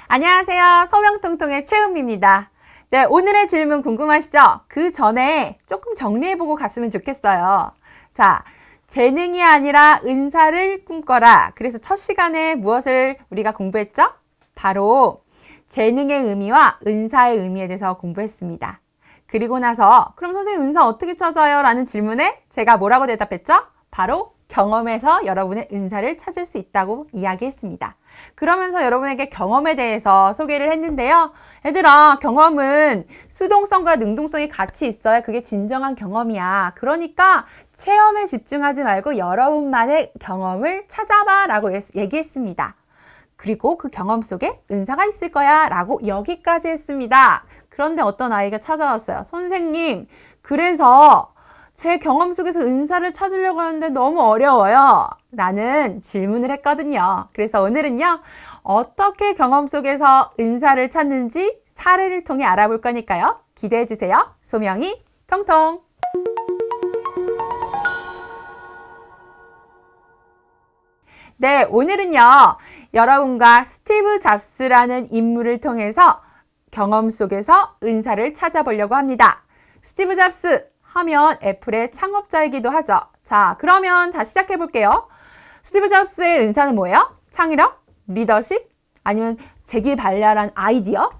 안녕하세요. 소명통통의 최은미입니다. 네, 오늘의 질문 궁금하시죠? 그 전에 조금 정리해보고 갔으면 좋겠어요. 자, 재능이 아니라 은사를 꿈꿔라. 그래서 첫 시간에 무엇을 우리가 공부했죠? 바로 재능의 의미와 은사의 의미에 대해서 공부했습니다. 그리고 나서 그럼 선생님 은사 어떻게 찾아요? 라는 질문에 제가 뭐라고 대답했죠? 바로 경험에서 여러분의 은사를 찾을 수 있다고 이야기했습니다. 그러면서 여러분에게 경험에 대해서 소개를 했는데요. 얘들아, 경험은 수동성과 능동성이 같이 있어야 그게 진정한 경험이야. 그러니까 체험에 집중하지 말고 여러분만의 경험을 찾아봐 라고 얘기했습니다. 그리고 그 경험 속에 은사가 있을 거야 라고 여기까지 했습니다. 그런데 어떤 아이가 찾아왔어요. 선생님, 그래서 제 경험 속에서 은사를 찾으려고 하는데 너무 어려워요. 라는 질문을 했거든요. 그래서 오늘은요, 어떻게 경험 속에서 은사를 찾는지 사례를 통해 알아볼 거니까요. 기대해 주세요. 소명이 통통! 네, 오늘은요, 여러분과 스티브 잡스라는 인물을 통해서 경험 속에서 은사를 찾아보려고 합니다. 스티브 잡스 하면 애플의 창업자이기도 하죠. 자, 그러면 다시 시작해 볼게요. 스티브 잡스의 은사는 뭐예요? 창의력? 리더십? 아니면 재기발랄한 아이디어?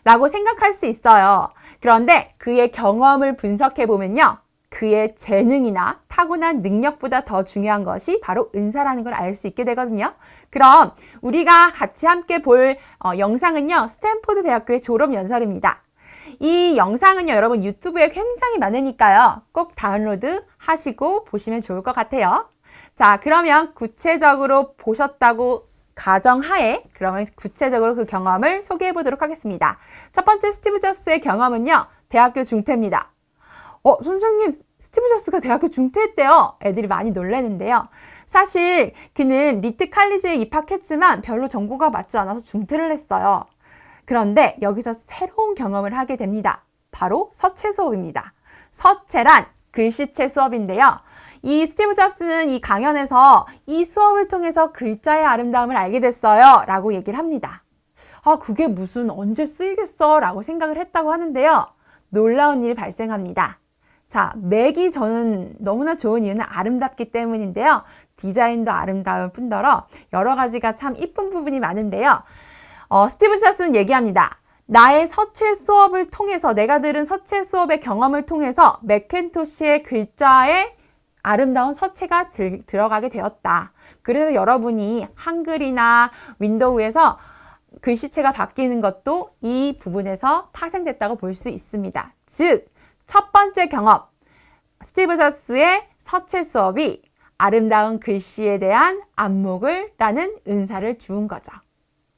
라고 생각할 수 있어요. 그런데 그의 경험을 분석해 보면요. 그의 재능이나 타고난 능력보다 더 중요한 것이 바로 은사라는 걸 알 수 있게 되거든요. 그럼 우리가 같이 함께 볼 영상은요. 스탠포드 대학교의 졸업연설입니다. 이 영상은요, 여러분 유튜브에 굉장히 많으니까요. 꼭 다운로드 하시고 보시면 좋을 것 같아요. 자, 그러면 구체적으로 보셨다고 가정하에 그러면 구체적으로 그 경험을 소개해 보도록 하겠습니다. 첫 번째 스티브 잡스의 경험은요, 대학교 중퇴입니다. 선생님, 스티브 잡스가 대학교 중퇴했대요. 애들이 많이 놀라는데요. 사실 그는 리트 칼리지에 입학했지만 별로 전공과 맞지 않아서 중퇴를 했어요. 그런데 여기서 새로운 경험을 하게 됩니다. 바로 서체 수업입니다. 서체란 글씨체 수업인데요. 이 스티브 잡스는 이 강연에서 이 수업을 통해서 글자의 아름다움을 알게 됐어요. 라고 얘기를 합니다. 그게 무슨 언제 쓰이겠어? 라고 생각을 했다고 하는데요. 놀라운 일이 발생합니다. 자, 맥이 저는 너무나 좋은 이유는 아름답기 때문인데요. 디자인도 아름다울 뿐더러 여러 가지가 참 이쁜 부분이 많은데요. 스티븐 잡스는 얘기합니다. 나의 서체 수업을 통해서, 내가 들은 서체 수업의 경험을 통해서 맥킨토시의 글자에 아름다운 서체가 들어가게 되었다. 그래서 여러분이 한글이나 윈도우에서 글씨체가 바뀌는 것도 이 부분에서 파생됐다고 볼 수 있습니다. 즉, 첫 번째 경험, 스티브 잡스의 서체 수업이 아름다운 글씨에 대한 안목을 라는 은사를 주은 거죠.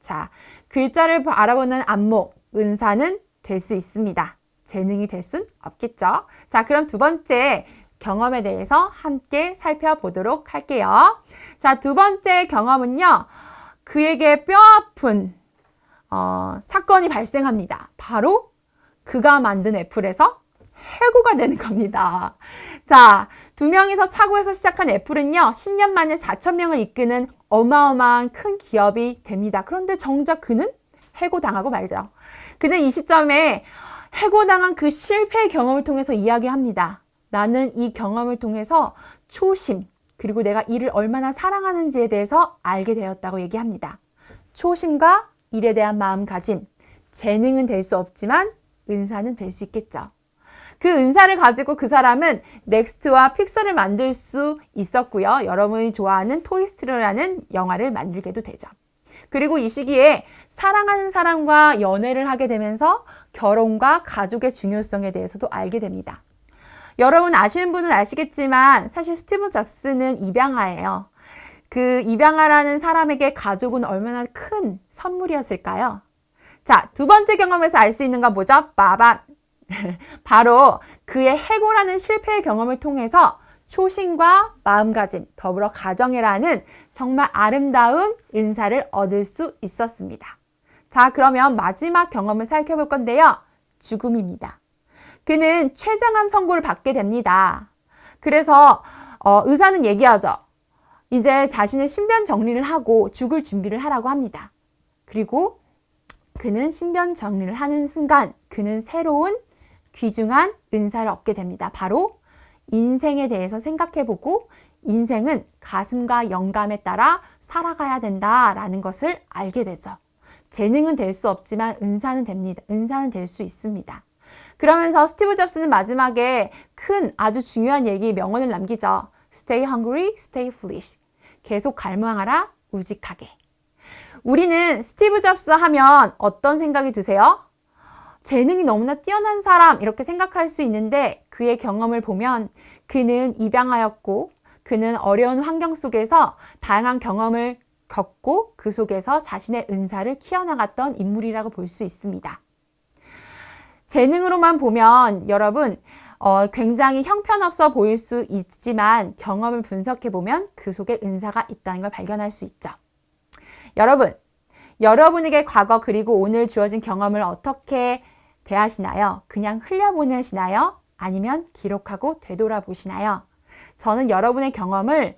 자, 글자를 알아보는 안목, 은사는 될 수 있습니다. 재능이 될 순 없겠죠. 자, 그럼 두 번째 경험에 대해서 함께 살펴보도록 할게요. 자, 두 번째 경험은요. 그에게 뼈아픈 사건이 발생합니다. 바로 그가 만든 애플에서 해고가 되는 겁니다. 자, 두 명이서 차고에서 시작한 애플은요. 10년 만에 4,000명을 이끄는 어마어마한 큰 기업이 됩니다. 그런데 정작 그는 해고당하고 말죠. 그는 이 시점에 해고당한 그 실패의 경험을 통해서 이야기합니다. 나는 이 경험을 통해서 초심, 그리고 내가 일을 얼마나 사랑하는지에 대해서 알게 되었다고 얘기합니다. 초심과 일에 대한 마음가짐, 재능은 될 수 없지만 은사는 될 수 있겠죠. 그 은사를 가지고 그 사람은 넥스트와 픽서를 만들 수 있었고요. 여러분이 좋아하는 토이스토리라는 영화를 만들게도 되죠. 그리고 이 시기에 사랑하는 사람과 연애를 하게 되면서 결혼과 가족의 중요성에 대해서도 알게 됩니다. 여러분 아시는 분은 아시겠지만 사실 스티브 잡스는 입양아예요. 그 입양아라는 사람에게 가족은 얼마나 큰 선물이었을까요? 자, 두 번째 경험에서 알 수 있는 건 뭐죠? 빠밤! 바로 그의 해고라는 실패의 경험을 통해서 초심과 마음가짐, 더불어 가정애라는 정말 아름다운 은사를 얻을 수 있었습니다. 자, 그러면 마지막 경험을 살펴볼 건데요. 죽음입니다. 그는 췌장암 선고를 받게 됩니다. 그래서 의사는 얘기하죠. 이제 자신의 신변 정리를 하고 죽을 준비를 하라고 합니다. 그리고 그는 신변 정리를 하는 순간 그는 새로운 귀중한 은사를 얻게 됩니다. 바로 인생에 대해서 생각해보고 인생은 가슴과 영감에 따라 살아가야 된다라는 것을 알게 되죠. 재능은 될 수 없지만 은사는 됩니다. 은사는 될 수 있습니다. 그러면서 스티브 잡스는 마지막에 큰 아주 중요한 명언을 남기죠. Stay hungry, stay foolish. 계속 갈망하라, 우직하게. 우리는 스티브 잡스 하면 어떤 생각이 드세요? 재능이 너무나 뛰어난 사람 이렇게 생각할 수 있는데 그의 경험을 보면 그는 입양하였고 그는 어려운 환경 속에서 다양한 경험을 겪고 그 속에서 자신의 은사를 키워나갔던 인물이라고 볼 수 있습니다. 재능으로만 보면 여러분 굉장히 형편없어 보일 수 있지만 경험을 분석해보면 그 속에 은사가 있다는 걸 발견할 수 있죠. 여러분, 여러분에게 과거 그리고 오늘 주어진 경험을 어떻게 대하시나요? 그냥 흘려보내시나요? 아니면 기록하고 되돌아보시나요? 저는 여러분의 경험을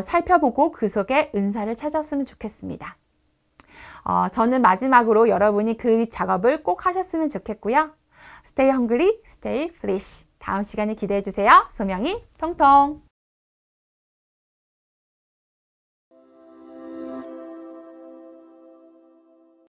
살펴보고 그 속에 은사를 찾았으면 좋겠습니다. 저는 마지막으로 여러분이 그 작업을 꼭 하셨으면 좋겠고요. Stay hungry, stay foolish. 다음 시간에 기대해 주세요. 소명이 통통.